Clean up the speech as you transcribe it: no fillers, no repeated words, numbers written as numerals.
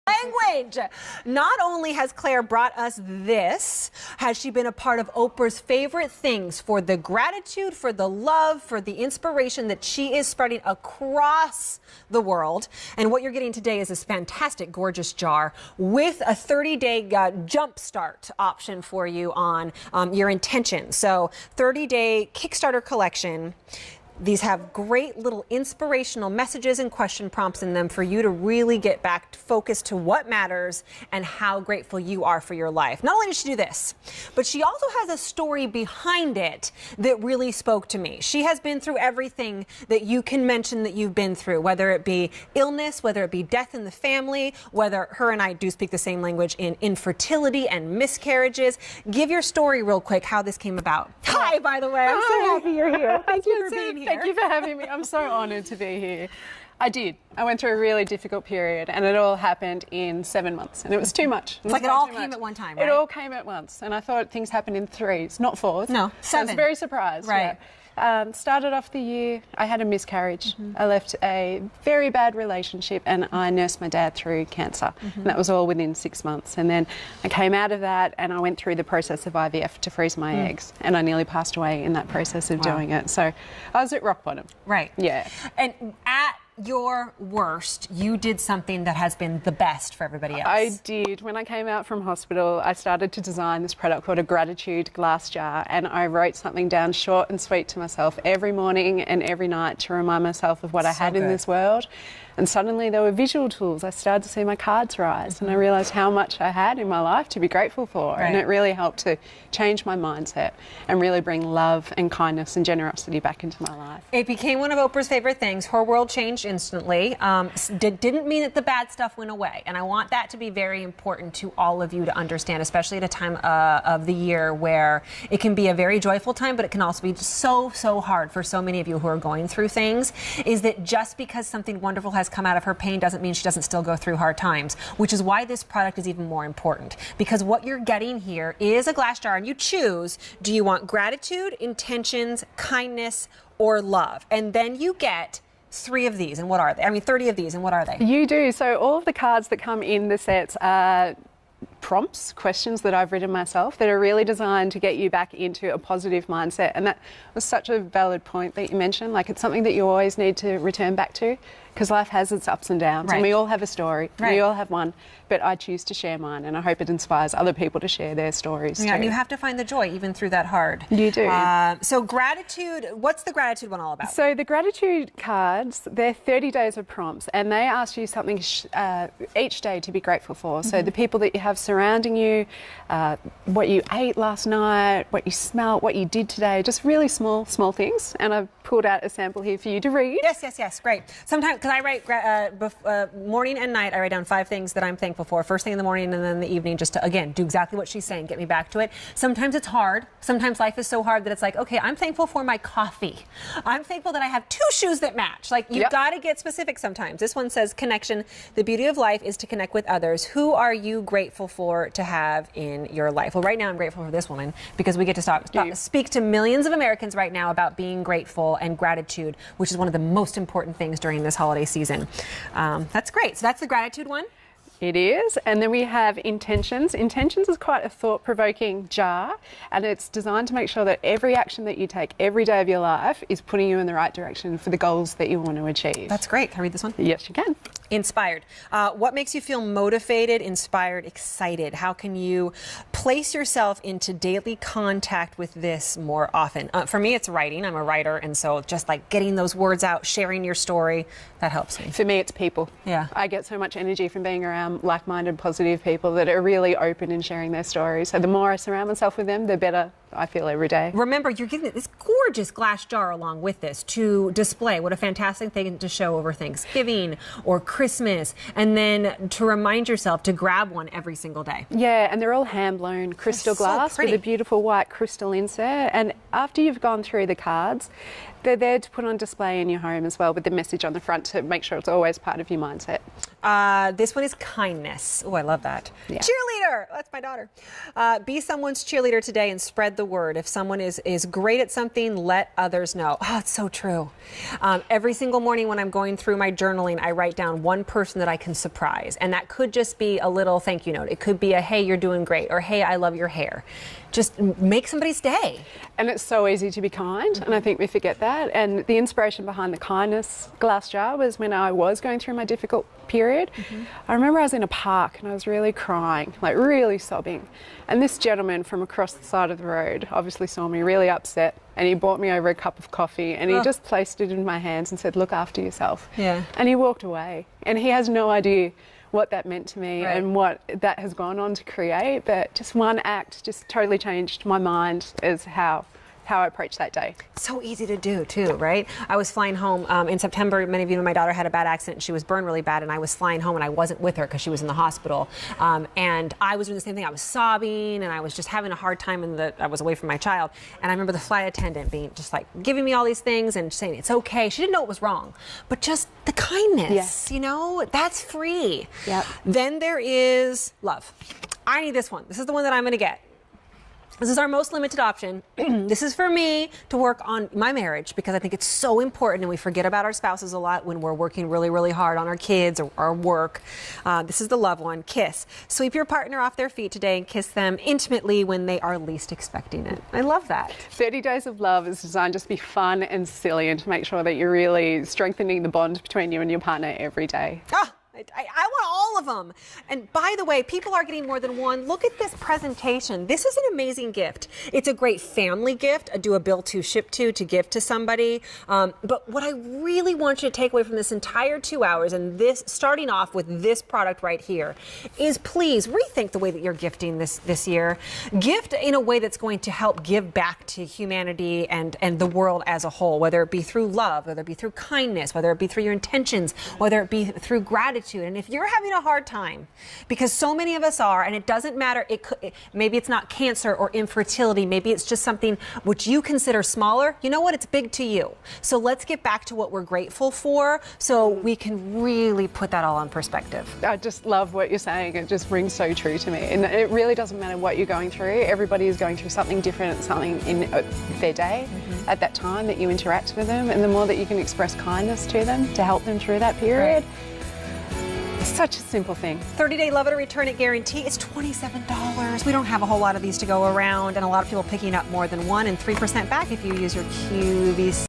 Language. Not only has Claire brought us this, has she been a part of Oprah's favorite things for the gratitude, for the love, for the inspiration that she is spreading across the world. And what you're getting today is this fantastic, gorgeous jar with a 30-day jump start option for you on your intention. So 30-day Kickstarter collection. These have great little inspirational messages and question prompts in them for you to really get back focused to what matters and how grateful you are for your life. Not only does she do this, but she also has a story behind it that really spoke to me. She has been through everything that you can mention that you've been through, whether it be illness, whether it be death in the family, whether her and I do speak the same language in infertility and miscarriages. Give your story real quick, how this came about. Hi, by the way. I'm so happy you're here. Thank you for being here. Thank you for having me. I'm so honoured to be here. I did. I went through a really difficult period and it all happened in 7 months and it was too much. It's like it all came at one time, right? It all came at once and I thought things happened in threes, not fours. No, 7. I was very surprised. Right. Yeah. Started off the year, I had a miscarriage. I left a very bad relationship and I nursed my dad through cancer. And that was all within 6 months. And then I came out of that and I went through the process of IVF to freeze my eggs. And I nearly passed away in that process of doing it. So I was at rock bottom. Right. Yeah. And at your worst, you did something that has been the best for everybody else. I did. When I came out from hospital, I started to design this product called a Gratitude Glass Jar, and I wrote something down short and sweet to myself every morning and every night to remind myself of what I had in this world. And suddenly there were visual tools. I started to see my cards rise and I realised how much I had in my life to be grateful for. And it really helped to change my mindset and really bring love and kindness and generosity back into my life. It became one of Oprah's favorite things. Her world changed instantly. Didn't mean that the bad stuff went away. And I want that to be very important to all of you to understand, especially at a time of the year where it can be a very joyful time, but it can also be so hard for so many of you who are going through things, is that just because something wonderful has come out of her pain doesn't mean she doesn't still go through hard times, which is why this product is even more important, because what you're getting here is a glass jar and you choose, do you want gratitude, intentions, kindness, or love? And then you get 3 of these, and what are they? I mean 30 of these, and what are they? You do. So all of the cards that come in the sets are prompts, questions that I've written myself that are really designed to get you back into a positive mindset. And that was such a valid point that you mentioned. Like, it's something that you always need to return back to, because life has its ups and downs, and we all have a story. We all have one, but I choose to share mine, and I hope it inspires other people to share their stories too. And you have to find the joy even through that hard. You do. So gratitude, what's the gratitude one all about? So the gratitude cards, they're 30 days of prompts, and they ask you something each day to be grateful for. So the people that you have surrounding you, what you ate last night, what you smelled, what you did today, just really small things. And I've pulled out a sample here for you to read. Yes, great. Sometimes, because I write morning and night, I write down 5 things that I'm thankful for, first thing in the morning and then in the evening, just to, again, do exactly what she's saying, get me back to it. Sometimes it's hard. Sometimes life is so hard that it's like, okay, I'm thankful for my coffee. I'm thankful that I have 2 shoes that match. Like, you've got to get specific sometimes. This one says connection. The beauty of life is to connect with others. Who are you grateful for to have in your life? Well, right now I'm grateful for this woman, because we get to speak to millions of Americans right now about being grateful and gratitude, which is one of the most important things during this holiday season. That's great. So that's the gratitude one. It is. And then we have intentions. Intentions is quite a thought-provoking jar, and it's designed to make sure that every action that you take every day of your life is putting you in the right direction for the goals that you want to achieve. That's great. Can I read this one? Yes, you can. Inspired. What makes you feel motivated, inspired, excited? How can you place yourself into daily contact with this more often? For me, it's writing. I'm a writer, and so just like getting those words out, sharing your story, that helps me. For me, it's people. Yeah. I get so much energy from being around like-minded, positive people that are really open in sharing their stories. So the more I surround myself with them, the better I feel every day. Remember, you're getting this gorgeous glass jar along with this to display. What a fantastic thing to show over Thanksgiving or Christmas, and then to remind yourself to grab one every single day. Yeah, and they're all hand-blown crystal glass with a beautiful white crystal insert. And after you've gone through the cards, they're there to put on display in your home as well, with the message on the front to make sure it's always part of your mindset. This one is kindness. Oh, I love that. Yeah. Cheerleader. That's my daughter. Be someone's cheerleader today and spread the word. If someone is great at something, let others know. Oh, it's so true. Every single morning when I'm going through my journaling, I write down one person that I can surprise. And that could just be a little thank you note. It could be a, hey, you're doing great, or hey, I love your hair. Just make somebody's day. And it's so easy to be kind, and I think we forget that. And the inspiration behind the kindness glass jar was when I was going through my difficult period. I remember I was in a park and I was really crying, like really sobbing. And this gentleman from across the side of the road obviously saw me really upset, and he brought me over a cup of coffee, and he just placed it in my hands and said, look after yourself. Yeah. And he walked away, and he has no idea what that meant to me and what that has gone on to create, but just one act just totally changed my mind as how I approach that day. So easy to do too, right? I was flying home in September. Many of you know my daughter had a bad accident. She was burned really bad, and I was flying home and I wasn't with her because she was in the hospital. And I was doing the same thing. I was sobbing and I was just having a hard time, I was away from my child. And I remember the flight attendant being just like giving me all these things and saying it's okay. She didn't know it was wrong, but just the kindness, you know, that's free. Yep. Then there is love. I need this one. This is the one that I'm going to get. This is our most limited option. This is for me to work on my marriage because I think it's so important, and we forget about our spouses a lot when we're working really, really hard on our kids or our work. This is the love one. Kiss. Sweep your partner off their feet today and kiss them intimately when they are least expecting it. I love that. 30 Days of Love is designed just to be fun and silly and to make sure that you're really strengthening the bond between you and your partner every day. I want all of them. And by the way, people are getting more than one. Look at this presentation. This is an amazing gift. It's a great family gift, a do a bill to, ship to give to somebody. But what I really want you to take away from this entire 2 hours, and this starting off with this product right here, is please rethink the way that you're gifting this year. Gift in a way that's going to help give back to humanity and the world as a whole, whether it be through love, whether it be through kindness, whether it be through your intentions, whether it be through gratitude. And if you're having a hard time, because so many of us are, and it doesn't matter, maybe it's not cancer or infertility, maybe it's just something which you consider smaller, you know what, it's big to you. So let's get back to what we're grateful for so we can really put that all on perspective. I just love what you're saying. It just rings so true to me. And it really doesn't matter what you're going through. Everybody is going through something different, something in their day at that time that you interact with them. And the more that you can express kindness to them to help them through that period, such a simple thing. 30-day love it or return it guarantee. It's $27. We don't have a whole lot of these to go around, and a lot of people picking up more than one, and 3% back if you use your QVC.